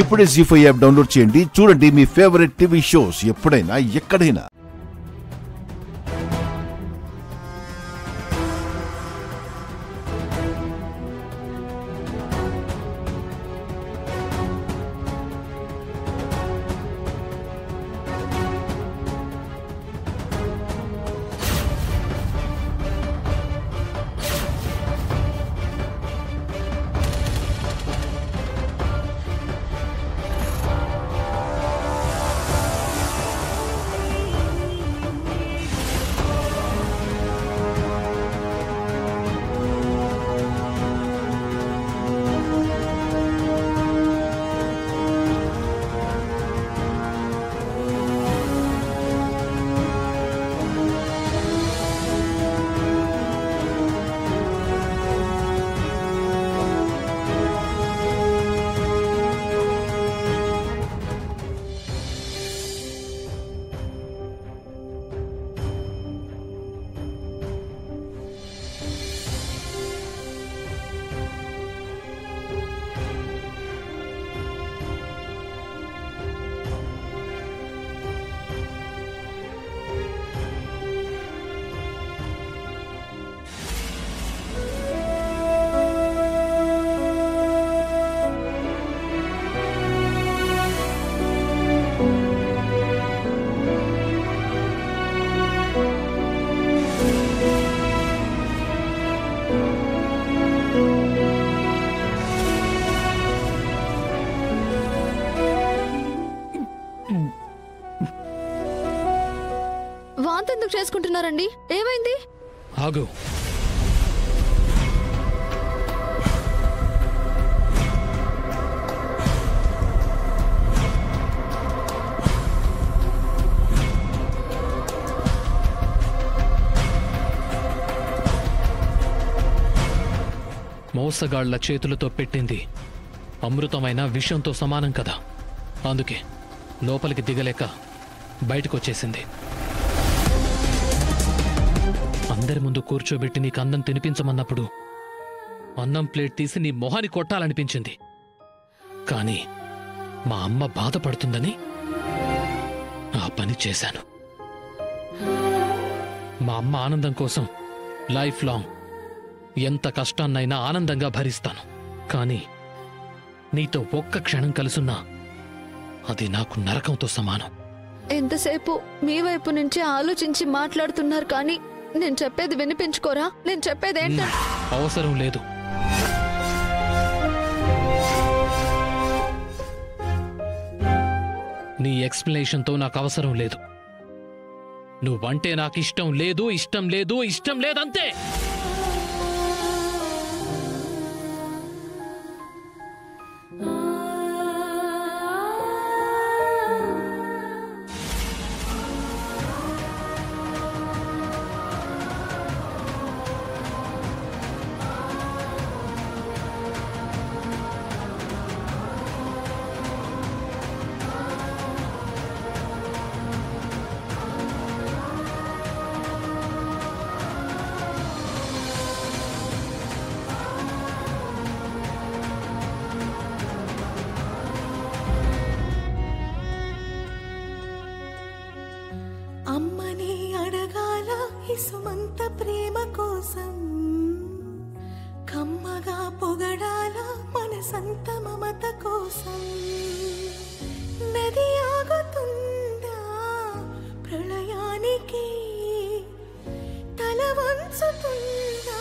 ఇప్పుడే జీ5 app download చేయండి. చూడండి మీ ఫేవరెట్ టీవీ షోస్ ఎప్పుడైనా ఎక్కడైనా. వాంతెందుకు చేసుకుంటున్నారండి? ఏమైంది? ఆగు. మోసగాళ్ల చేతులతో పెట్టింది అమృతమైన విషంతో సమానం కదా. అందుకే లోపలికి దిగలేక బయటకొచ్చేసింది. అందరి ముందు కూర్చోబెట్టి నీకు అన్నం తినిపించమన్నప్పుడు అన్నం ప్లేట్ తీసి నీ మొహాన్ని కొట్టాలనిపించింది. కానీ మా అమ్మ బాధపడుతుందని ఆ పని చేశాను. మా అమ్మ ఆనందం కోసం లైఫ్ లాంగ్ ఎంత కష్టాన్నైనా ఆనందంగా భరిస్తాను. కానీ నీతో ఒక్క క్షణం కలుసున్నా అది నాకు నరకంతో సమానం. ఎంతసేపు మీ వైపు నుంచి ఆలోచించి మాట్లాడుతున్నారు, కానీ నేను చెప్పేది వినిపించుకోరా? నేను చెప్పేది ఏంటంటే అవసరం లేదు. నీ ఎక్స్ప్లెనేషన్తో నాకు అవసరం లేదు. నువ్వంటే నాకు ఇష్టం లేదు, ఇష్టం లేదు, ఇష్టం లేదంతే. అమ్మని అడగాల ఇసుమంత ప్రేమ కోసం, కమ్మగా పొగడాల మనసంత మమత కోసం. నది ఆగుతుందా ప్రళయానికి, తల వంచుతుందా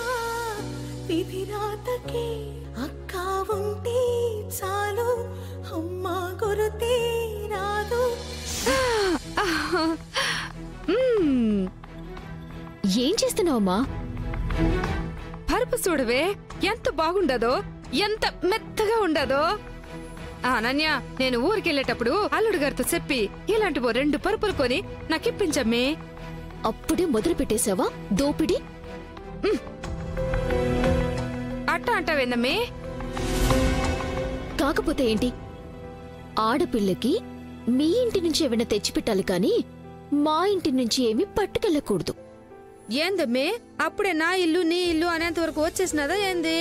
విధిరాతకి. అక్క ఉంటే చాలు అమ్మ గురుతే రాదు. ఏం చేస్తున్నావమ్మా? పరుపు చూడవే ఎంత బాగుండదో, ఎంత మెత్తగా ఉండదో. అనన్య, నేను ఊరికెళ్ళేటప్పుడు అల్లుడు గారితో చెప్పి ఇలాంటి 2 పరుపులు కొని నాకిప్పించమ్మే. అప్పుడే మొదలు పెట్టేశావా దోపిడి? అట్ట అంటావేందమ్మే? కాకపోతే ఏంటి, ఆడపిల్లకి మీ ఇంటి నుంచి ఏమైనా తెచ్చిపెట్టాలి, కానీ మా ఇంటి నుంచి ఏమీ పట్టుకెళ్ళకూడదు. ఏందమ్మే, అప్పుడే నా ఇల్లు నీ ఇల్లు అనేంత వరకు వచ్చేసినదా ఏంది?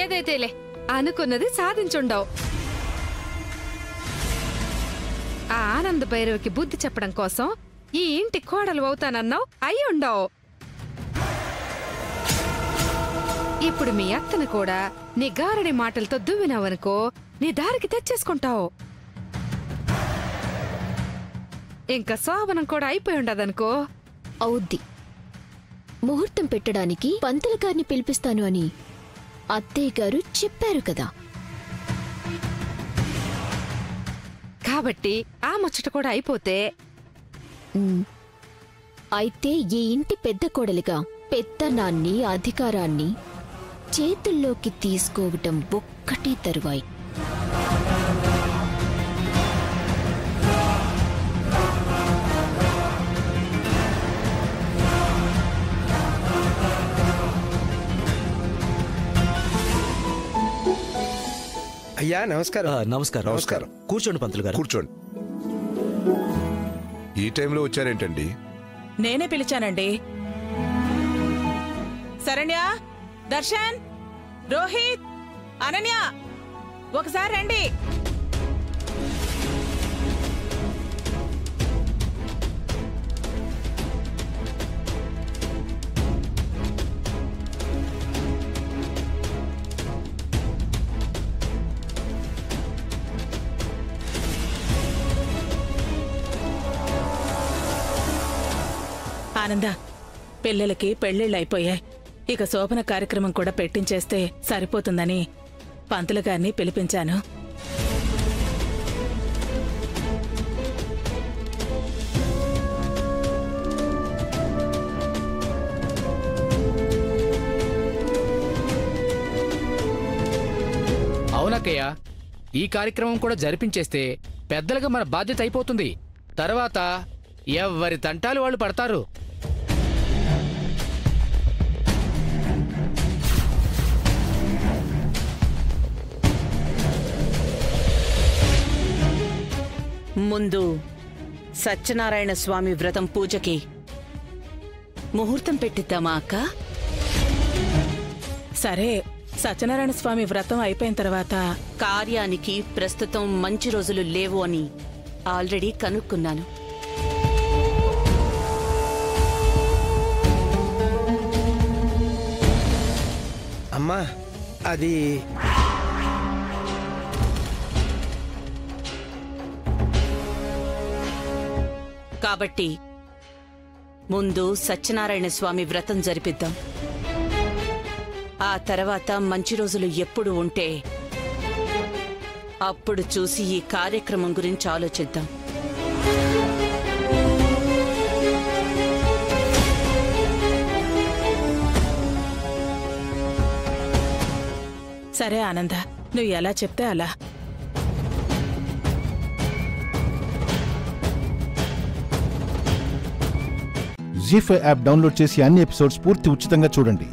ఏదైతేలే, అనుకున్నది సాధించుండవు. ఆ ఆనంద భైరవికి బుద్ధి చెప్పడం కోసం ఈ ఇంటి కోడలు అవుతానన్నావు, అయి ఉండవు. ఇప్పుడు మీ అత్తను కూడా నీ గారడి మాటలతో దువ్వినావనుకో, నీ దారికి తెచ్చేసుకుంటావు. ఇంకా శోభనం కూడా అయిపోయి ఉండదనుకో. అవుద్ది. ముహూర్తం పెట్టడానికి పంతుల గారిని పిలిపిస్తాను అని అత్తయ్య గారు చెప్పారు కదా. కాబట్టి ఆ ముచ్చట కూడా అయిపోతే అయితే ఈ ఇంటి పెద్ద కోడలిగా పెత్తనాన్ని, అధికారాన్ని చేతుల్లోకి తీసుకోవటం ఒక్కటే తరువాయి. అయ్యా నమస్కారం. నమస్కారం. నమస్కారం. కూర్చోండి పంతులు గారు. కూర్చోండి. ఈ టైంలో వచ్చారేంటండి? నేనే పిలిచానండి. శరణ్య, దర్శన్, రోహిత్, అనన్య, ఒకసారి రండి. ఆనంద, పిల్లలకి పెళ్లిళ్ళైపోయాయి. ఇక శోభన కార్యక్రమం కూడా పెట్టించేస్తే సరిపోతుందని పంతులు గారిని పిలిపించాను. అవునక్కయ్య, ఈ కార్యక్రమం కూడా జరిపించేస్తే పెద్దలుగా మన బాధ్యత అయిపోతుంది. తర్వాత ఎవరి తంటాలు వాళ్ళు పడతారు. ముందు సత్యనారాయణ స్వామి వ్రతం పూజకి ముహూర్తం పెట్టిద్దామా అక్క? సరే, సత్యనారాయణ స్వామి వ్రతం అయిపోయిన తర్వాత కార్యానికి ప్రస్తుతం మంచి రోజులు లేవు అని ఆల్రెడీ కనుక్కున్నాను. అమ్మా, అది కాబట్టి ముందు సత్యనారాయణ స్వామి వ్రతం జరిపిద్దాం. ఆ తర్వాత మంచి రోజులు ఎప్పుడు ఉంటే అప్పుడు చూసి ఈ కార్యక్రమం గురించి ఆలోచిద్దాం. సరే ఆనంద, నువ్వు ఎలా చెప్తే అలా. జీ5 యాప్ డౌన్లోడ్ చేసి అన్ని ఎపిసోడ్స్ పూర్తి ఉచితంగా చూడండి.